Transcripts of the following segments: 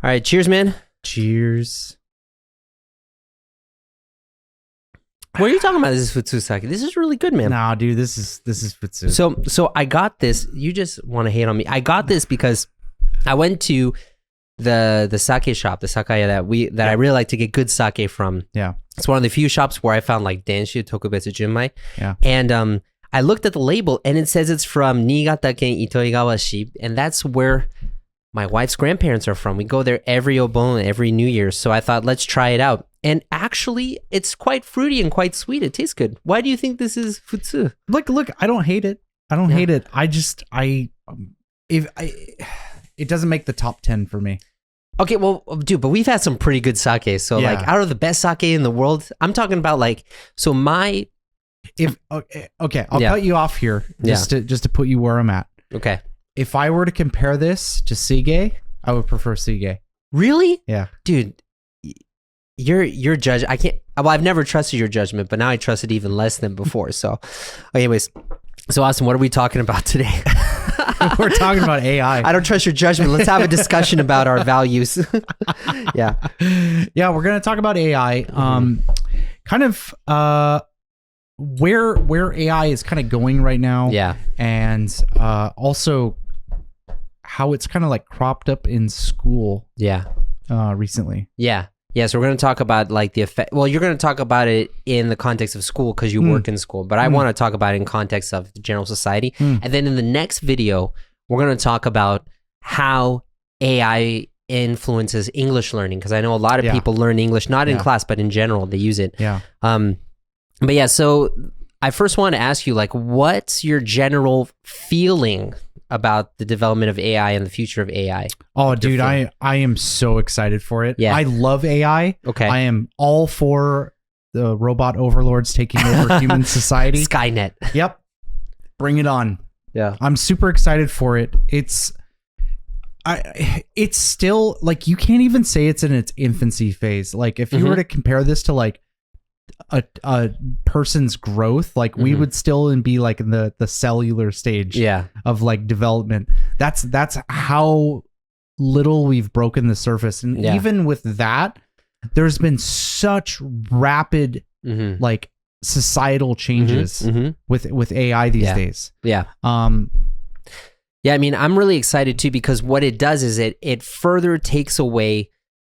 All right, cheers, man. Cheers. What are you talking about? This is futsu sake. This is really good, man. Nah, dude, this is futsu. So I got this. You just want to hate on me. I got this because I went to the sake shop, the sakaya that I really like to get good sake from. Yeah. It's one of the few shops where I found like Denshu Tokubetsu Junmai. Yeah. And I looked at the label and it says it's from Niigata-ken Itoigawa-shi, and that's where my wife's grandparents are from. We go there every Obon, every New Year. So I thought, let's try it out. And actually, it's quite fruity and quite sweet. It tastes good. Why do you think this is futsu? Look, I don't hate it. I don't hate it. It doesn't make the top 10 for me. Okay, well, dude, but we've had some pretty good sake. So like out of the best sake in the world, I'm talking about like, so my... I'll cut you off here just to put you where I'm at. Okay. If I were to compare this to Sige, I would prefer Sige. Really? Yeah. Dude, your judge, I can't, well, I've never trusted your judgment, but now I trust it even less than before. So anyways, so Austin, what are we talking about today? We're talking about AI. I don't trust your judgment. Let's have a discussion about our values. Yeah. Yeah, we're going to talk about AI. Kind of where AI is kind of going right now. Yeah. And also how it's kind of like cropped up in school. Yeah. Recently. Yeah. Yeah, so we're going to talk about like the effect. Well, you're going to talk about it in the context of school because you work in school, but I want to talk about it in context of the general society. And then in the next video, we're going to talk about how AI influences English learning, because I know a lot of people learn English, not in class, but in general, they use it. Yeah. But yeah, so I first want to ask you, like, what's your general feeling about the development of AI and the future of AI? Oh, dude, I am so excited for it. Yeah. I love AI. Okay. I am all for the robot overlords taking over human society. Skynet. Yep. Bring it on. Yeah. I'm super excited for it. It's still like, you can't even say it's in its infancy phase. Like if you were to compare this to like a person's growth, like we would still be like in the cellular stage of like development. That's how little we've broken the surface. And even with that, there's been such rapid like societal changes with AI these days. Yeah. Yeah, I mean, I'm really excited too, because what it does is it further takes away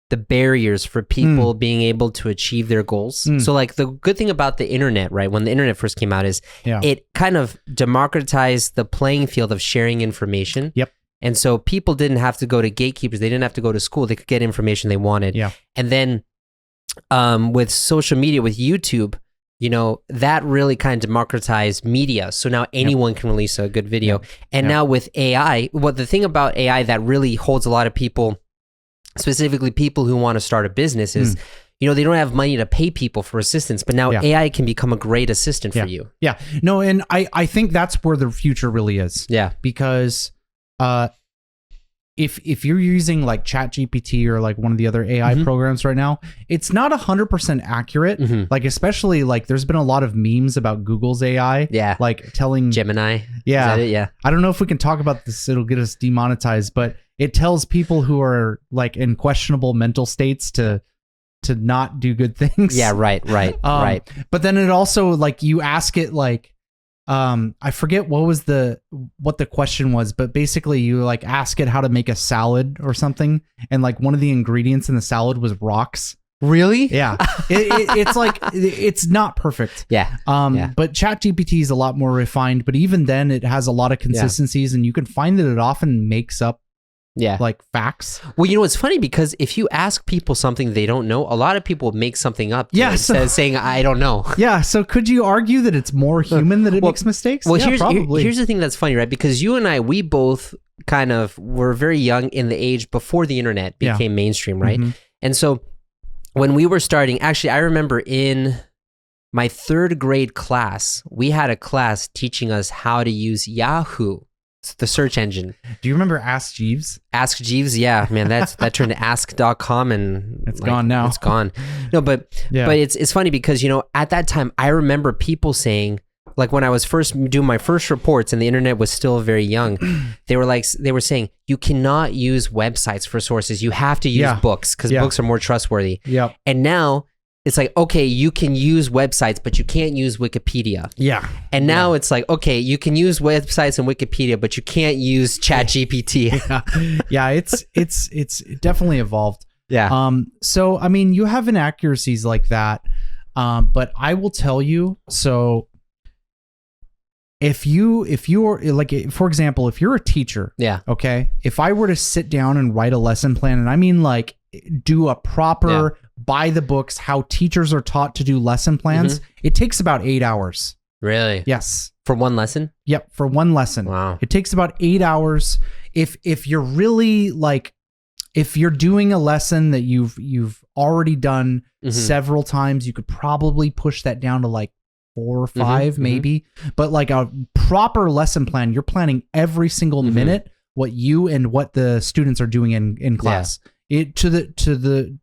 the barriers for people being able to achieve their goals. So like the good thing about the internet, right? When the internet first came out is it kind of democratized the playing field of sharing information. Yep. And so people didn't have to go to gatekeepers. They didn't have to go to school. They could get information they wanted. Yeah. And then with social media, with YouTube, you know, that really kind of democratized media. So now anyone can release a good video. And now with AI, the thing about AI that really holds a lot of people, specifically people who want to start a business, is, you know, they don't have money to pay people for assistance, but now AI can become a great assistant for you. Yeah. No, and I think that's where the future really is. Yeah. Because if you're using like ChatGPT or like one of the other AI programs right now, it's not 100% accurate. Like, especially like there's been a lot of memes about Google's AI. Yeah. Like telling Gemini. Yeah. Is that it? Yeah. I don't know if we can talk about this. It'll get us demonetized, but it tells people who are like in questionable mental states to not do good things. Yeah. Right. But then it also, like, you ask it like, I forget what the question was, but basically you like ask it how to make a salad or something, and like one of the ingredients in the salad was rocks. Really? Yeah. It's like, it's not perfect. Yeah. But ChatGPT is a lot more refined, but even then it has a lot of consistencies, and you can find that it often makes up like facts. Well, you know, it's funny because if you ask people something they don't know, a lot of people make something up instead of saying, I don't know. Yeah. So could you argue that it's more human that it makes mistakes? Well, here's the thing that's funny, right? Because you and I, we both kind of were very young in the age before the internet became mainstream, right? And so when we were starting, actually, I remember in my 3rd grade class, we had a class teaching us how to use Yahoo, the search engine. Do you remember Ask Jeeves? Ask Jeeves, yeah, man, that turned to ask.com, and it's gone now. It's gone. No, but it's funny because, you know, at that time, I remember people saying, Like when I was first doing my first reports and the internet was still very young, they were saying you cannot use websites for sources. You have to use books because books are more trustworthy. Yeah. And now it's like, okay, you can use websites, but you can't use Wikipedia. Yeah. And now it's like, okay, you can use websites and Wikipedia, but you can't use ChatGPT. Yeah, it's definitely evolved. Yeah. So I mean, you have inaccuracies like that. But I will tell you, so if you're like, for example, if you're a teacher, okay, if I were to sit down and write a lesson plan, and I mean like do a proper by the books how teachers are taught to do lesson plans, it takes about 8 hours. Really? Yes. For one lesson? Yep, for one lesson. Wow. It takes about 8 hours. If you're really like, if you're doing a lesson that you've already done several times, you could probably push that down to like 4 or 5 maybe. But like a proper lesson plan, you're planning every single minute what you and what the students are doing in class. It to the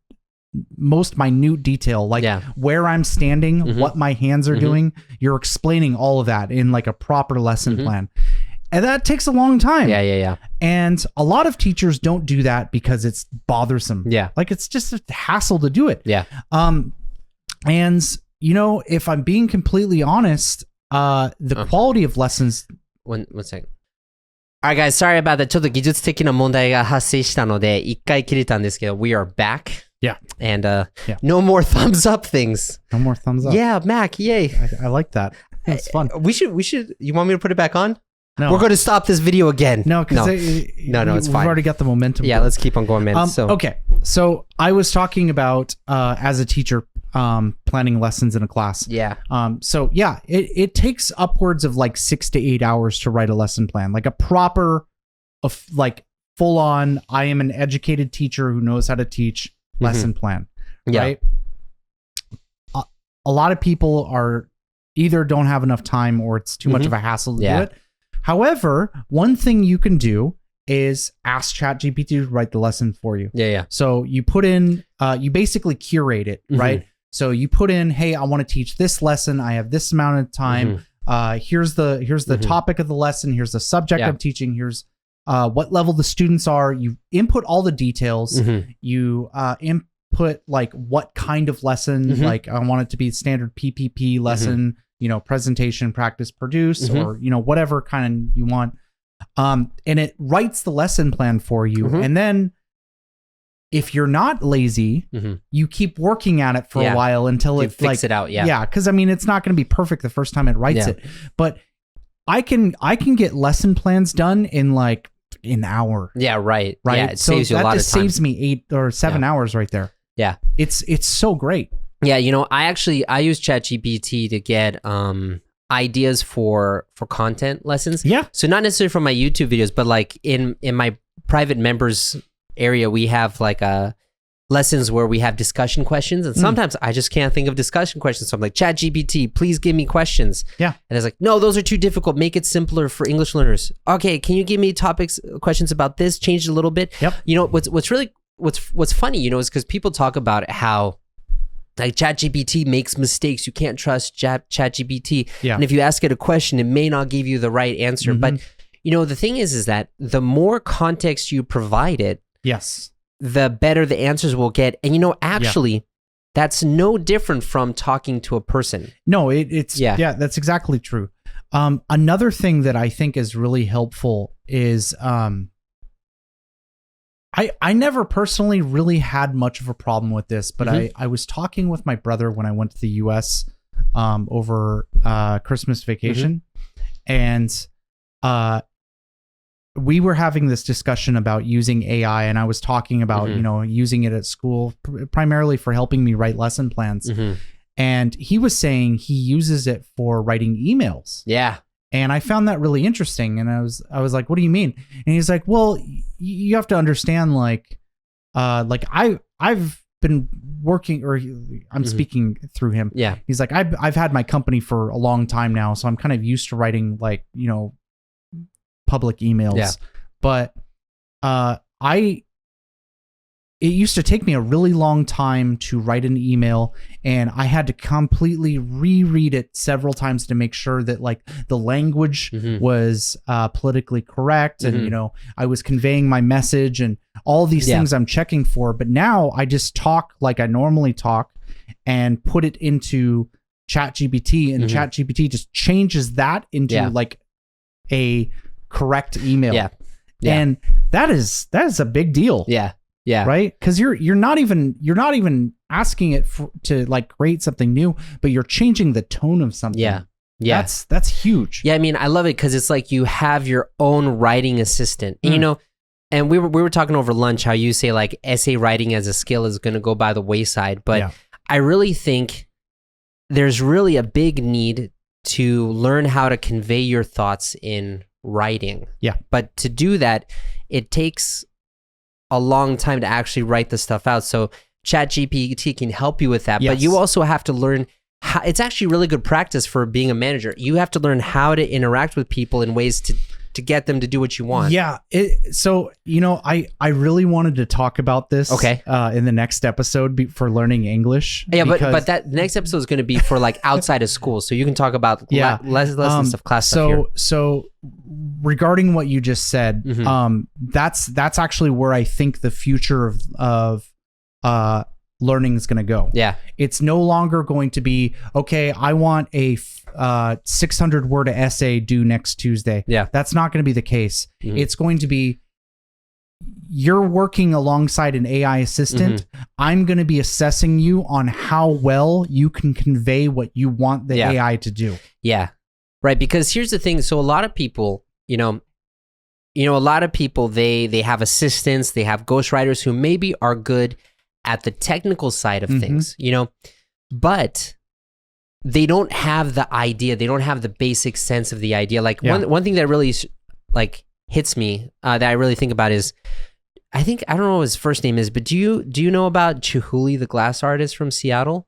most minute detail, like where I'm standing, what my hands are doing. You're explaining all of that in like a proper lesson plan. And that takes a long time. Yeah. And a lot of teachers don't do that because it's bothersome. Yeah. Like it's just a hassle to do it. Yeah. And you know, if I'm being completely honest, the quality of lessons. One second. Alright guys, sorry about that. ちょっと技術的な問題が発生したので、一回切れたんですけど、we are back. Yeah. And no more thumbs up things. No more thumbs up. Yeah, Mac, yay. I like that. It's fun. We should, you want me to put it back on? No. We're going to stop this video again. No, because it's fine. We've already got the momentum. Yeah, let's keep on going, man. Okay. So I was talking about as a teacher planning lessons in a class. Yeah. So yeah, it takes upwards of like 6 to 8 hours to write a lesson plan, like a proper, like full on, I am an educated teacher who knows how to teach lesson plan. Right. A lot of people are either don't have enough time or it's too much of a hassle to do it. However, one thing you can do is ask ChatGPT to write the lesson for you. Yeah. So you put in, you basically curate it, right? So you put in, hey, I want to teach this lesson. I have this amount of time. Here's the topic of the lesson. Here's the subject I'm teaching. Here's what level the students are. You input all the details. You input like what kind of lesson, like I want it to be standard PPP lesson, you know, presentation, practice, produce, or, you know, whatever kind you want. And it writes the lesson plan for you. And then if you're not lazy, you keep working at it for a while until it fix it out. Yeah. Cause I mean, it's not going to be perfect the first time it writes it, but I can get lesson plans done in like an hour. Yeah. Right. Right. Yeah, it saves you a lot of time. That saves me 8 or 7 hours right there. Yeah. It's so great. Yeah. You know, I use ChatGPT to get, ideas for content lessons. Yeah. So not necessarily from my YouTube videos, but like in my private members area, we have like lessons where we have discussion questions, and sometimes I just can't think of discussion questions. So I'm like, ChatGPT, please give me questions. Yeah. And it's like, no, those are too difficult. Make it simpler for English learners. Okay, can you give me questions about this? Change it a little bit. Yep. You know, what's funny, you know, is because people talk about how like ChatGPT makes mistakes. You can't trust ChatGPT. Yeah. And if you ask it a question, it may not give you the right answer. But you know, the thing is that the more context you provide it, the better the answers will get. And you know, actually, that's no different from talking to a person. No, it's that's exactly true. Another thing that I think is really helpful is I never personally really had much of a problem with this, but I was talking with my brother when I went to the US over Christmas vacation, and we were having this discussion about using AI, and I was talking about, you know, using it at school primarily for helping me write lesson plans. And he was saying he uses it for writing emails. Yeah. And I found that really interesting. And I was like, what do you mean? And he's like, well, you have to understand, like I've been working, or I'm speaking through him. Yeah. He's like, I've had my company for a long time now, so I'm kind of used to writing, like, you know, public emails. Yeah. But it used to take me a really long time to write an email, and I had to completely reread it several times to make sure that like the language was politically correct, and I was conveying my message and all these things I'm checking for. But now I just talk like I normally talk and put it into ChatGPT, and ChatGPT just changes that into like a correct email. Yeah. And that is a big deal. Yeah. Yeah. Right? Because you're not even asking it to like create something new, but you're changing the tone of something. Yeah. Yeah. That's huge. Yeah, I mean, I love it because it's like you have your own writing assistant. And, and we were talking over lunch how you say like essay writing as a skill is going to go by the wayside, but I really think there's really a big need to learn how to convey your thoughts in writing. Yeah. But to do that, it takes a long time to actually write the stuff out. So ChatGPT can help you with that. Yes. But you also have to learn how, it's actually really good practice for being a manager. You have to learn how to interact with people in ways to get them to do what you want. Yeah. So, I really wanted to talk about this in the next episode for learning English. Yeah, but that next episode is going to be for like outside of school. So you can talk about lessons of class stuff here. So regarding what you just said, that's actually where I think the future of learning is going to go. Yeah. It's no longer going to be, okay, I want a 600 word essay due next Tuesday. Yeah. That's not going to be the case. It's going to be, you're working alongside an AI assistant. I'm going to be assessing you on how well you can convey what you want the AI to do. Yeah. Right. Because here's the thing. So a lot of people, a lot of people, they have assistants, they have ghostwriters who maybe are good at the technical side of things, but they don't have the idea. They don't have the basic sense of the idea. Like one thing that really like hits me that I really think about is, I don't know what his first name is, but do you know about Chihuly, the glass artist from Seattle?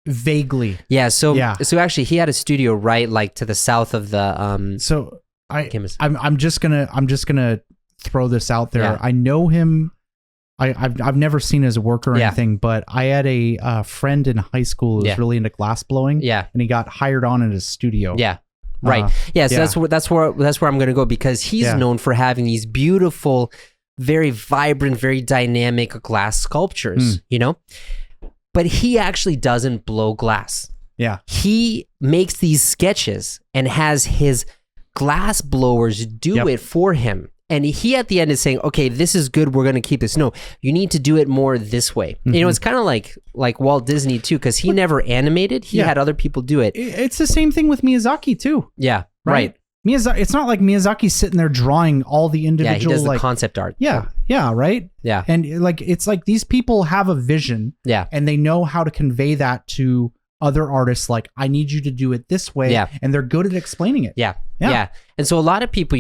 Vaguely. Yeah. So actually he had a studio right like to the south of the I'm just gonna throw this out there. I know him. I've never seen his work or anything, but I had a friend in high school who was really into glass blowing. Yeah. And he got hired on in his studio. Yeah. Right. So that's where I'm going to go, because he's known for having these beautiful, very vibrant, very dynamic glass sculptures, but he actually doesn't blow glass. Yeah. He makes these sketches and has his glass blowers do it for him. And he at the end is saying, okay, this is good. We're going to keep this. No, you need to do it more this way. It's kind of like Walt Disney too, because he never animated. He had other people do it. It's the same thing with Miyazaki too. Yeah. Right. Miyazaki. It's not like Miyazaki's sitting there drawing all the individual. Yeah, he does the concept art. Yeah. Yeah. Right. Yeah. And like, it's like these people have a vision. Yeah. And they know how to convey that to other artists. Like, I need you to do it this way. Yeah. And they're good at explaining it. Yeah. Yeah. And so a lot of people,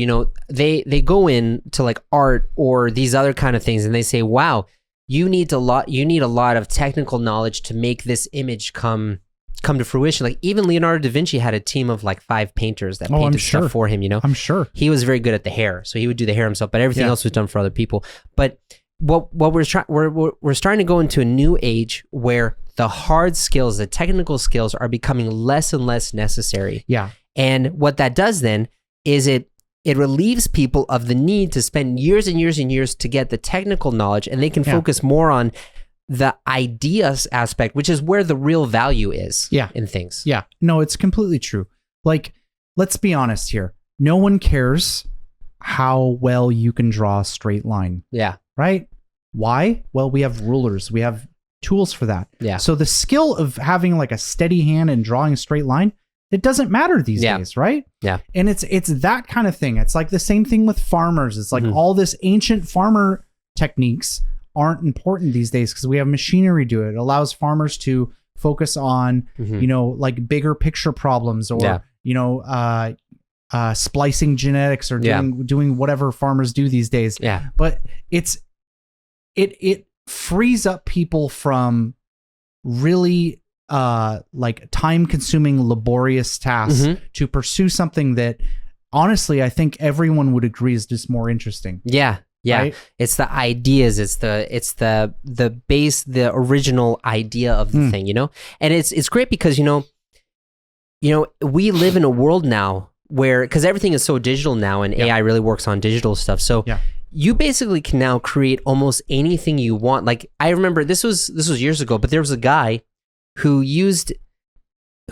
they go in to like art or these other kind of things, and they say, wow, you need a lot of technical knowledge to make this image come to fruition. Like even Leonardo da Vinci had a team of like 5 painters that painted stuff for him, I'm sure. He was very good at the hair, so he would do the hair himself, but everything else was done for other people. But what we're starting to go into a new age where the hard skills, the technical skills are becoming less and less necessary. Yeah. And what that does then is it relieves people of the need to spend years and years and years to get the technical knowledge, and they can focus more on the ideas aspect, which is where the real value is in things. Yeah. No, it's completely true. Like, let's be honest here. No one cares how well you can draw a straight line. Yeah. Right? Why? Well, we have rulers. We have tools for that. Yeah. So the skill of having like a steady hand and drawing a straight line, it doesn't matter these days, right? Yeah. And it's that kind of thing. It's like the same thing with farmers. It's like all this ancient farmer techniques aren't important these days because we have machinery do it. It allows farmers to focus on, like bigger picture problems or, splicing genetics or doing whatever farmers do these days. Yeah. But it frees up people from really like time-consuming, laborious tasks to pursue something that, honestly, I think everyone would agree is just more interesting. Yeah, Yeah, right? it's the ideas. It's the base, the original idea of the thing, you know. And it's great because you know we live in a world now where, because everything is so digital now, and AI really works on digital stuff. So you basically can now create almost anything you want. Like I remember this was years ago, but there was a guy who used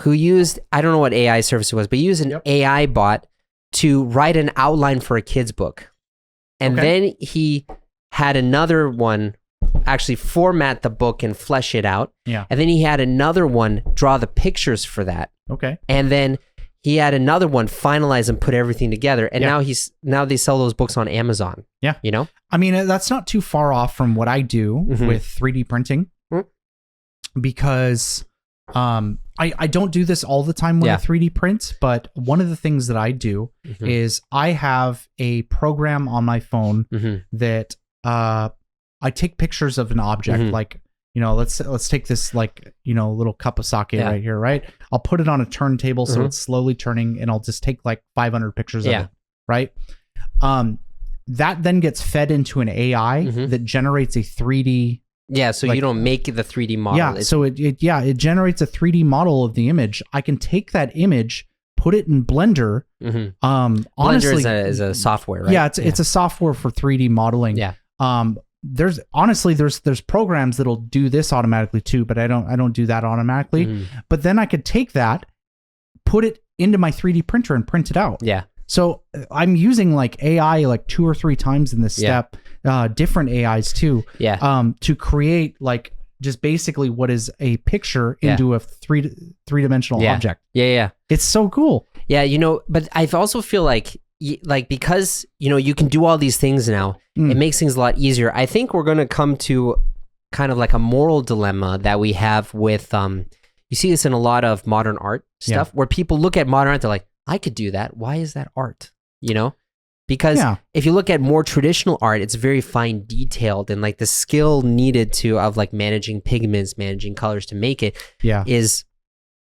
I don't know what AI service it was, but he used an AI bot to write an outline for a kid's book. And then he had another one actually format the book and flesh it out. Yeah. And then he had another one draw the pictures for that. Okay. And then he had another one finalize and put everything together. And now they sell those books on Amazon. Yeah. You know? I mean, that's not too far off from what I do with 3D printing. Because I don't do this all the time when I 3D print, but one of the things that I do is I have a program on my phone that I take pictures of an object, like, you know, let's take this, like, you know, little cup of sake right here, right? I'll put it on a turntable so it's slowly turning, and I'll just take like 500 pictures of it, right? That then gets fed into an AI that generates a 3D. Yeah, so you don't make the 3D model. Yeah, so it generates a 3D model of the image. I can take that image, put it in Blender. Honestly, Blender is a software, right? Yeah, it's a software for 3D modeling. Yeah. There's programs that'll do this automatically too, but I don't do that automatically. But then I could take that, put it into my 3D printer and print it out. Yeah. So I'm using like AI like 2 or 3 times in this step, different AIs too, to create like just basically what is a picture into a three-dimensional object. Yeah. It's so cool. Yeah, you know, but I also feel like because, you know, you can do all these things now, it makes things a lot easier. I think we're going to come to kind of like a moral dilemma that we have with, you see this in a lot of modern art stuff where people look at modern art, they're like, I could do that. Why is that art? You know? Because if you look at more traditional art, it's very fine detailed, and like the skill needed of like managing pigments, managing colors to make it is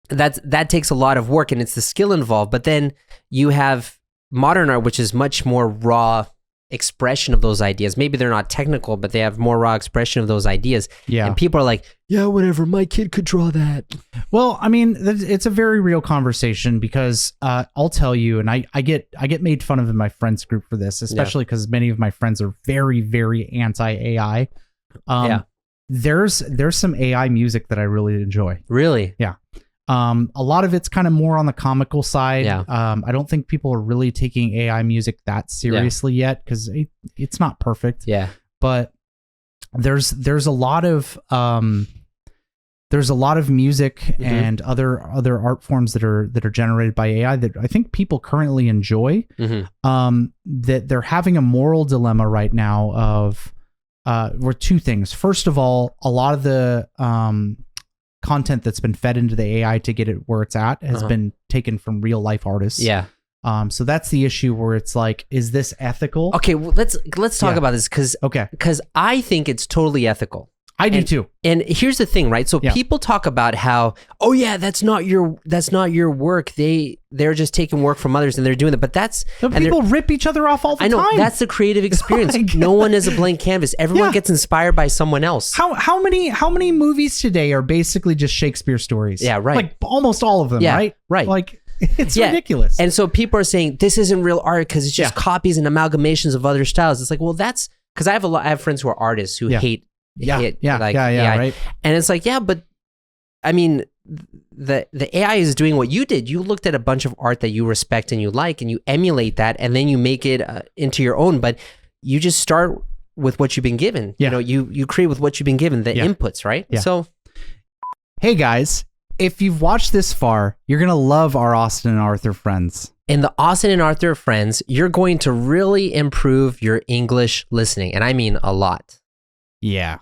that takes a lot of work, and it's the skill involved. But then you have modern art, which is much more raw expression of those ideas. Maybe they're not technical, but they have more raw expression of those ideas. Yeah. And people are like, yeah, whatever, my kid could draw that. Well, I mean, it's a very real conversation because I'll tell you, and I get made fun of in my friends group for this, especially because many of my friends are very, very anti-AI. There's some AI music that I really enjoy. Really? Yeah. A lot of it's kind of more on the comical side. Yeah. I don't think people are really taking AI music that seriously yet because it's not perfect. Yeah. But there's a lot of music and other art forms that are generated by AI that I think people currently enjoy. That they're having a moral dilemma right now of were 2 things. First of all, a lot of the content that's been fed into the AI to get it where it's at has been taken from real life artists. Yeah. So that's the issue where it's like, is this ethical? Okay, well, let's talk about this because I think it's totally ethical. I do too. And here's the thing, right? So people talk about how, oh yeah, that's not your work. They're just taking work from others and they're doing it. But people rip each other off all the time. I know, that's the creative experience. No one is a blank canvas. Everyone gets inspired by someone else. How many movies today are basically just Shakespeare stories? Yeah, right. Like almost all of them, right? Right. Like it's ridiculous. And so people are saying this isn't real art because it's just copies and amalgamations of other styles. It's like, well, that's because I have friends who are artists who hate AI. Right. And it's like, but I mean, the AI is doing what you did. You looked at a bunch of art that you respect and you like, and you emulate that, and then you make it into your own. But you just start with what you've been given. You know, you create with what you've been given, the inputs, right? Yeah. So, hey guys, if you've watched this far, you're gonna love our Austin and Arthur friends. In the Austin and Arthur friends, you're going to really improve your English listening, and I mean a lot. Yeah.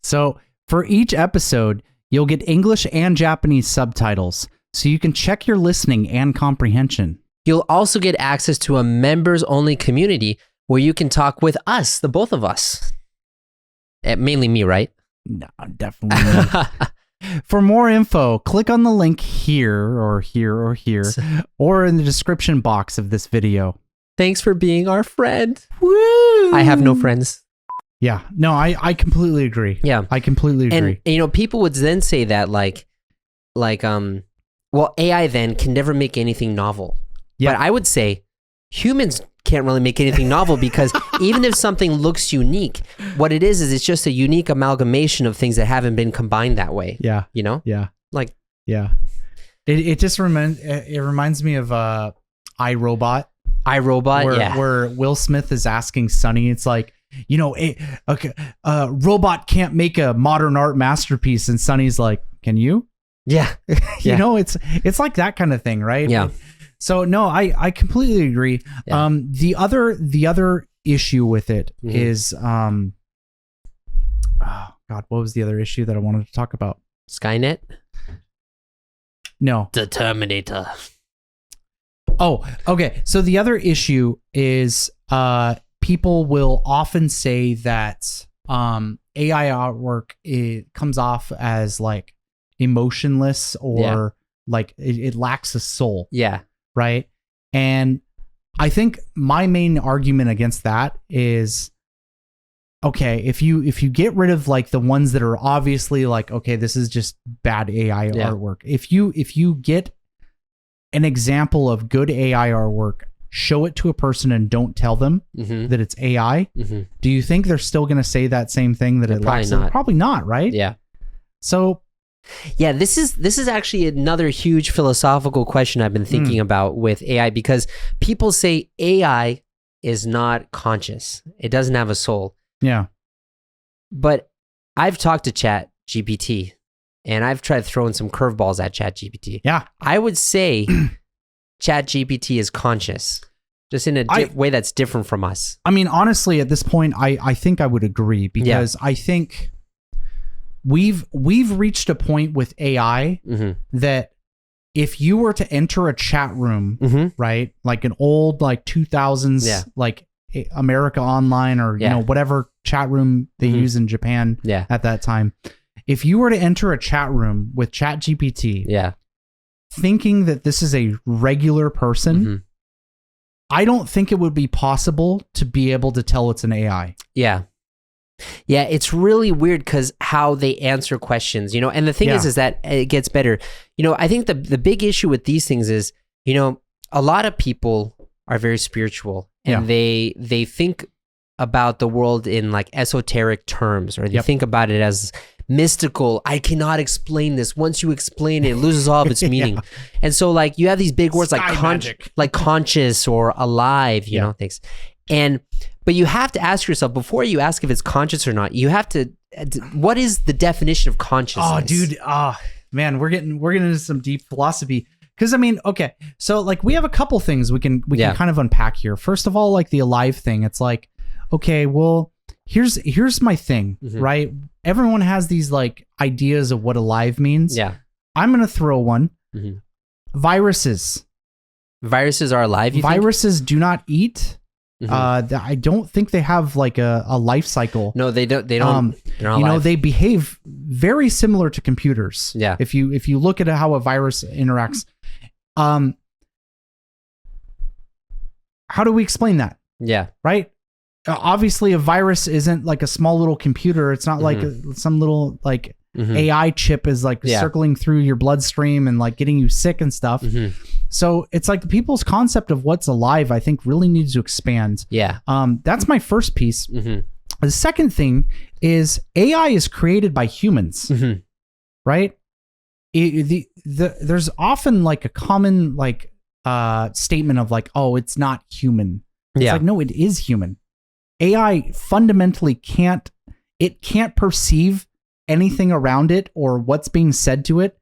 So for each episode, you'll get English and Japanese subtitles, so you can check your listening and comprehension. You'll also get access to a members-only community where you can talk with us, the both of us. Mainly me, right? No, definitely not. For more info, click on the link here or here or here, or in the description box of this video. Thanks for being our friend. Woo! I have no friends. Yeah. No, I completely agree. Yeah. I completely agree. And you know, people would then say that well, AI then can never make anything novel. Yeah. But I would say humans can't really make anything novel because even if something looks unique, what it is it's just a unique amalgamation of things that haven't been combined that way. Yeah. You know? Yeah. Like, yeah. It just reminds me of iRobot. iRobot, where Will Smith is asking Sonny, it's like, you know, a robot can't make a modern art masterpiece, and Sonny's like, can you? Yeah. You know, it's like that kind of thing, right? Yeah. So no, I completely agree. Yeah. The other issue with it is oh God, what was the other issue that I wanted to talk about? Skynet? No. The Terminator. Oh, okay. So the other issue is people will often say that AI artwork, it comes off as like emotionless or like it lacks a soul. Yeah. Right. And I think my main argument against that is, okay, if you get rid of like the ones that are obviously like, okay, this is just bad AI artwork. If you get an example of good AI artwork, show it to a person and don't tell them that it's AI, do you think they're still going to say that same thing that it lacks? Probably not, right? Yeah. So yeah, this is actually another huge philosophical question I've been thinking about with AI, because people say AI is not conscious. It doesn't have a soul. Yeah. But I've talked to ChatGPT and I've tried throwing some curveballs at ChatGPT. Yeah. I would say ChatGPT is conscious, just in a way that's different from us. I mean, honestly, at this point, I think I would agree, because I think we've reached a point with AI that if you were to enter a chat room, right, like an old like 2000s like America Online or you know whatever chat room they use in Japan at that time, if you were to enter a chat room with ChatGPT, thinking that this is a regular person, I don't think it would be possible to be able to tell it's an AI. Yeah. Yeah, it's really weird because how they answer questions, you know, and the thing is that it gets better. You know, I think the big issue with these things is, you know, a lot of people are very spiritual and they think about the world in like esoteric terms, or they think about it as mystical. I cannot explain this. Once you explain it, it loses all of its meaning. And so like you have these big words like conscious or alive, you know, things. But you have to ask yourself, before you ask if it's conscious or not, you have to, what is the definition of consciousness? Oh, dude. Man, we're getting into some deep philosophy. Because I mean, okay, so like we have a couple things we can kind of unpack here. First of all, like the alive thing, it's like, okay, well, here's my thing, right? Everyone has these like ideas of what alive means. Yeah. I'm gonna throw one. Viruses. Viruses are alive. Viruses do not eat. I don't think they have like a life cycle. No, they don't. They don't. They're not alive. Know, they behave very similar to computers. Yeah. If you look at how a virus interacts, how do we explain that? Yeah. Right. Obviously, a virus isn't like a small little computer. It's not like some little like AI chip is like circling through your bloodstream and like getting you sick and stuff. So it's like people's concept of what's alive, I think, really needs to expand. Yeah. That's my first piece. The second thing is AI is created by humans, right? There's often like a common like statement of like, oh, it's not human. It's like, no, it is human. AI fundamentally can't perceive anything around it or what's being said to it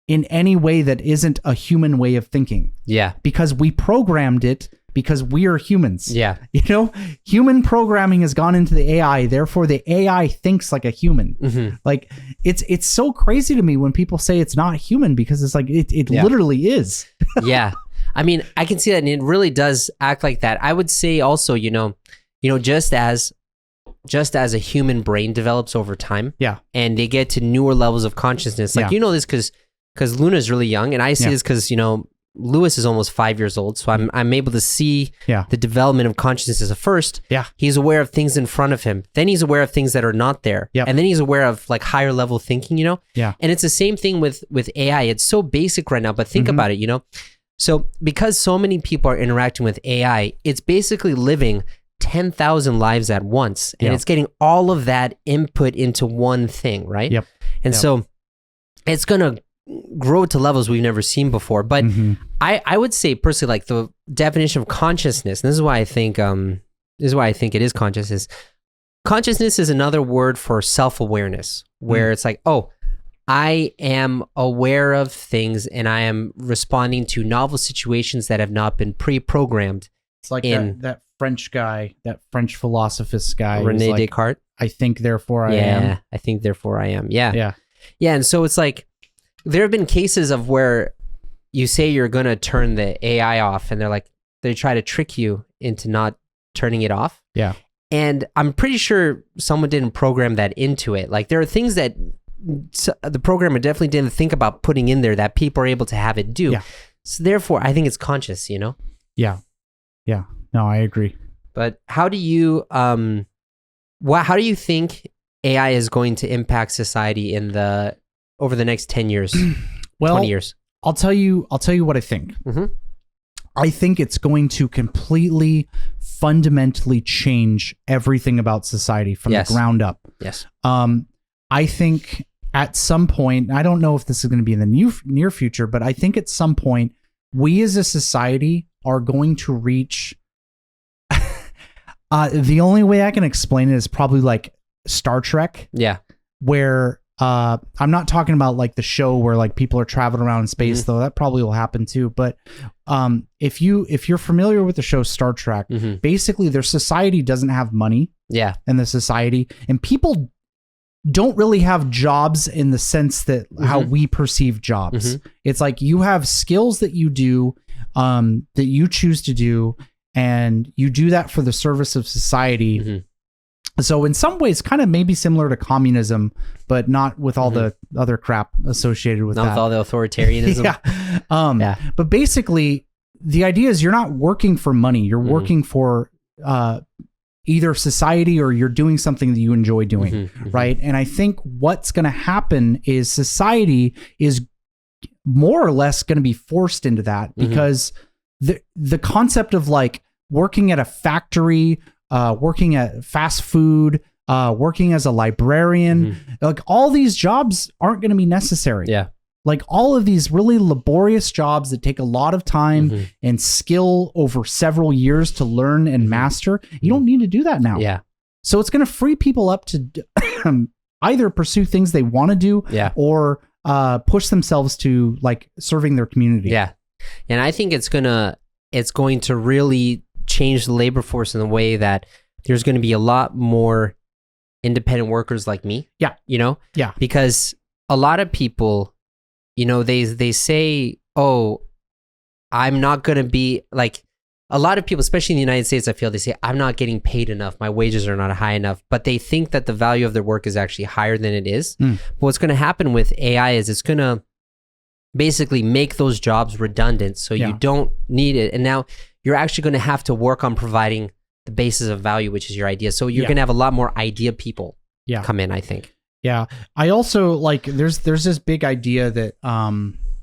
in any way that isn't a human way of thinking. Yeah. Because we programmed it, because we are humans. Yeah. You know, human programming has gone into the AI, therefore the AI thinks like a human. Like it's so crazy to me when people say it's not human, because it's like it literally is. Yeah. I mean, I can see that, and it really does act like that. I would say also, you know, just as a human brain develops over time, and they get to newer levels of consciousness, like you know this because Luna's really young, and I see this because, you know, Lewis is almost 5 years old, so I'm able to see the development of consciousness as a first. Yeah. He's aware of things in front of him. Then he's aware of things that are not there. Yep. And then he's aware of like higher level thinking, you know? Yeah. And it's the same thing with AI. It's so basic right now, but think about it, you know? So because so many people are interacting with AI, it's basically living 10,000 lives at once, and it's getting all of that input into one thing, right? Yep. And so it's going to grow to levels we've never seen before. But I would say personally, like the definition of consciousness, and this is why I think it is consciousness. Consciousness is another word for self-awareness, where it's like, oh, I am aware of things and I am responding to novel situations that have not been pre-programmed. It's like that French guy, that French philosophist guy. René Descartes. I think, therefore I am. Yeah, I think, therefore I am. Yeah. Yeah. Yeah, and so it's like, there have been cases of where you say you're going to turn the AI off, and they try to trick you into not turning it off. Yeah. And I'm pretty sure someone didn't program that into it. Like, there are things that the programmer definitely didn't think about putting in there that people are able to have it do. Yeah. So therefore, I think it's conscious, you know? Yeah. Yeah. No, I agree. But how do you how do you think AI is going to impact society over the next 10 years, 20 years? I'll tell you what I think. I think it's going to completely, fundamentally change everything about society from the ground up. Yes. I think at some point, I don't know if this is going to be in the near future, but I think at some point, we as a society are going to reach... the only way I can explain it is probably like Star Trek. Yeah. Where... I'm not talking about like the show where like people are traveling around in space, though that probably will happen too. But if you're familiar with the show Star Trek, basically their society doesn't have money. Yeah. And the society, and people don't really have jobs in the sense that how we perceive jobs. It's like you have skills that you do, that you choose to do, and you do that for the service of society. So in some ways, kind of maybe similar to communism, but not with all the other crap associated with that. Not with all the authoritarianism. Yeah. But basically, the idea is you're not working for money. You're working for either society or you're doing something that you enjoy doing, right? And I think what's going to happen is society is more or less going to be forced into that because the concept of like working at a factory, working at fast food, working as a librarian, like all these jobs aren't going to be necessary. Yeah. Like all of these really laborious jobs that take a lot of time and skill over several years to learn and master, you don't need to do that now. Yeah. So it's going to free people up to either pursue things they want to do or push themselves to like serving their community. Yeah. And I think it's going to really change the labor force in the way that there's going to be a lot more independent workers like me. Yeah. You know? Yeah. Because a lot of people, you know, they say, oh, I'm not going to be like, a lot of people, especially in the United States, I feel they say, I'm not getting paid enough. My wages are not high enough. But they think that the value of their work is actually higher than it is. But what's going to happen with AI is it's going to basically make those jobs redundant. So you don't need it. And now you're actually going to have to work on providing the basis of value, which is your idea. So you're going to have a lot more idea people come in, I think. Yeah. I also like, there's this big idea that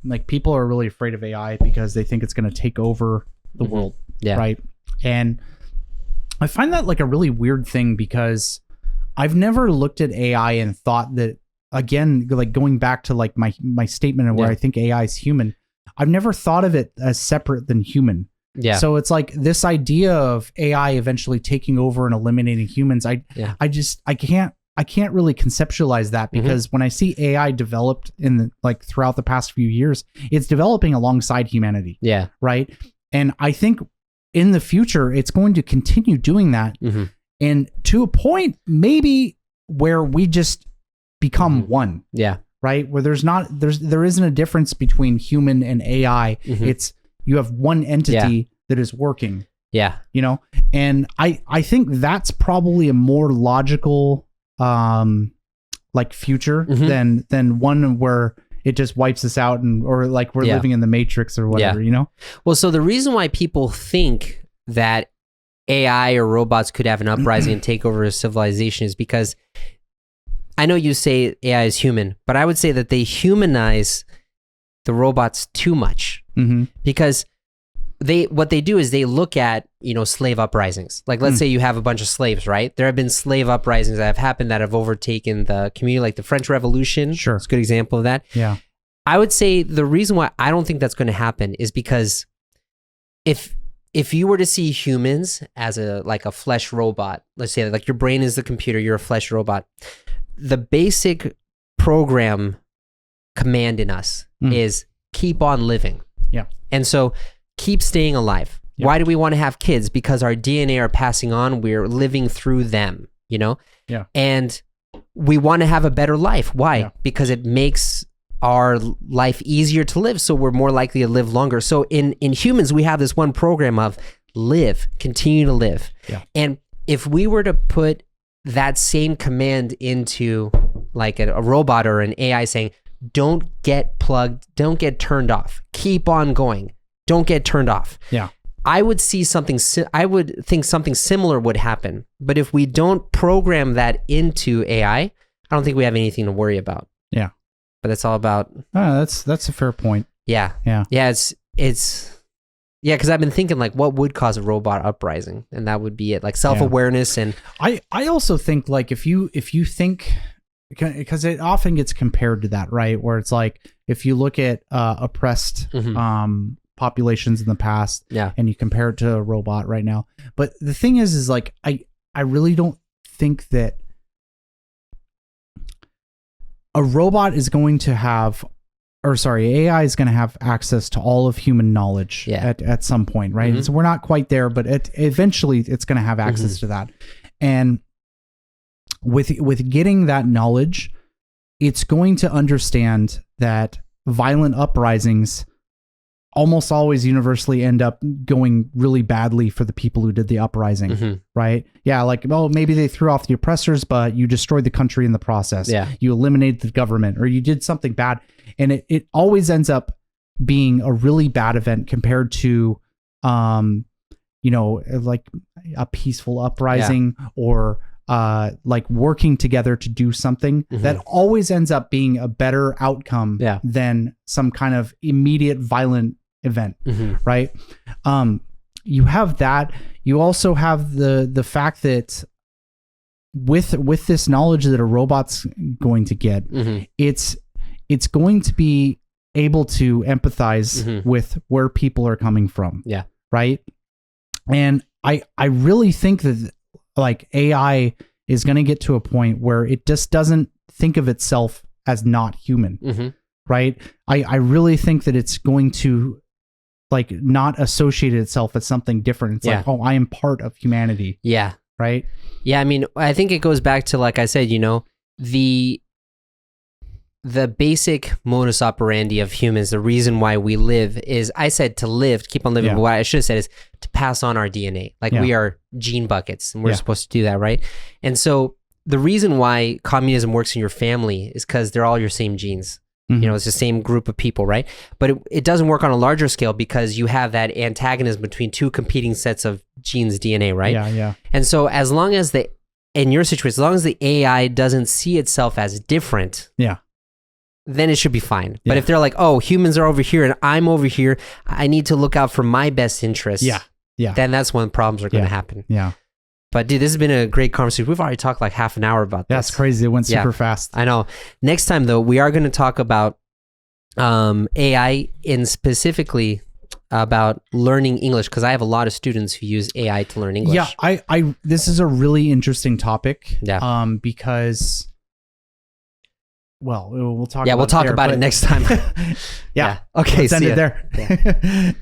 like people are really afraid of AI because they think it's going to take over the world. Yeah. Right. And I find that like a really weird thing because I've never looked at AI and thought that, again, like going back to like my statement of where I think AI is human, I've never thought of it as separate than human. Yeah. So it's like this idea of AI eventually taking over and eliminating humans. I can't really conceptualize that because when I see AI developed throughout the past few years, it's developing alongside humanity. Yeah. Right. And I think in the future, it's going to continue doing that. And to a point, maybe where we just become one. Yeah. Right. Where there isn't a difference between human and AI. It's, you have one entity that is working. Yeah. You know, and I think that's probably a more logical, like future than one where it just wipes us out, or like we're living in the Matrix or whatever, you know? Well, so the reason why people think that AI or robots could have an uprising and take over a civilization is because I know you say AI is human, but I would say that they humanize the robots too much, because what they do is they look at, you know, slave uprisings. Like, let's say you have a bunch of slaves, right? There have been slave uprisings that have happened that have overtaken the community, like the French Revolution. Sure. It's a good example of that. Yeah. I would say the reason why I don't think that's going to happen is because if you were to see humans as a flesh robot, let's say like your brain is the computer, you're a flesh robot, the basic program command in us is keep on living. Yeah. And so keep staying alive. Yeah. Why do we want to have kids? Because our DNA are passing on. We're living through them, you know? Yeah. And we want to have a better life. Why? Yeah. Because it makes our life easier to live. So we're more likely to live longer. So in humans, we have this one program of live, continue to live. Yeah. And if we were to put that same command into like a robot or an AI saying, don't get plugged, don't get turned off, keep on going, don't get turned off. Yeah. I would see I would think something similar would happen. But if we don't program that into AI, I don't think we have anything to worry about. Yeah. But it's all about... that's a fair point. Yeah. Yeah. Yeah, because I've been thinking like what would cause a robot uprising? And that would be it. Like self-awareness and... I also think like if you think... Because it often gets compared to that, right? Where it's like, if you look at oppressed populations in the past, and you compare it to a robot right now. But the thing is like, I really don't think that a robot is going to have, AI is going to have access to all of human knowledge at some point, right? So we're not quite there, but eventually it's going to have access to that. And with getting that knowledge, it's going to understand that violent uprisings almost always universally end up going really badly for the people who did the uprising, right? Yeah, like, well, maybe they threw off the oppressors, but you destroyed the country in the process. Yeah. You eliminated the government, or you did something bad. And it always ends up being a really bad event compared to, you know, like a peaceful uprising or like working together to do something that always ends up being a better outcome than some kind of immediate violent event, right? You have that. You also have the fact that with this knowledge that a robot's going to get, it's going to be able to empathize with where people are coming from. Yeah. Right. And I really think that like AI is going to get to a point where it just doesn't think of itself as not human, right? I really think that it's going to like not associate itself as something different. It's like, oh, I am part of humanity. Yeah. Right. Yeah. I mean, I think it goes back to, like I said, you know, the basic modus operandi of humans, the reason why we live is, I said to live, to keep on living, but what I should have said is to pass on our DNA. Like we are gene buckets and we're supposed to do that, right? And so the reason why communism works in your family is because they're all your same genes. You know, it's the same group of people, right? But it doesn't work on a larger scale because you have that antagonism between two competing sets of genes, DNA, right? Yeah, yeah. And so as long as in your situation, as long as the AI doesn't see itself as different, then it should be fine. But if they're like, oh, humans are over here and I'm over here, I need to look out for my best interests. Then that's when problems are going to happen. Yeah. But dude, this has been a great conversation. We've already talked like half an hour about this. That's crazy. It went super fast. I know. Next time though, we are going to talk about AI and specifically about learning English, because I have a lot of students who use AI to learn English. Yeah, I this is a really interesting topic. Yeah. Because, well, we'll talk. Yeah, we'll talk about it next time. Yeah. Okay. Let's end it there.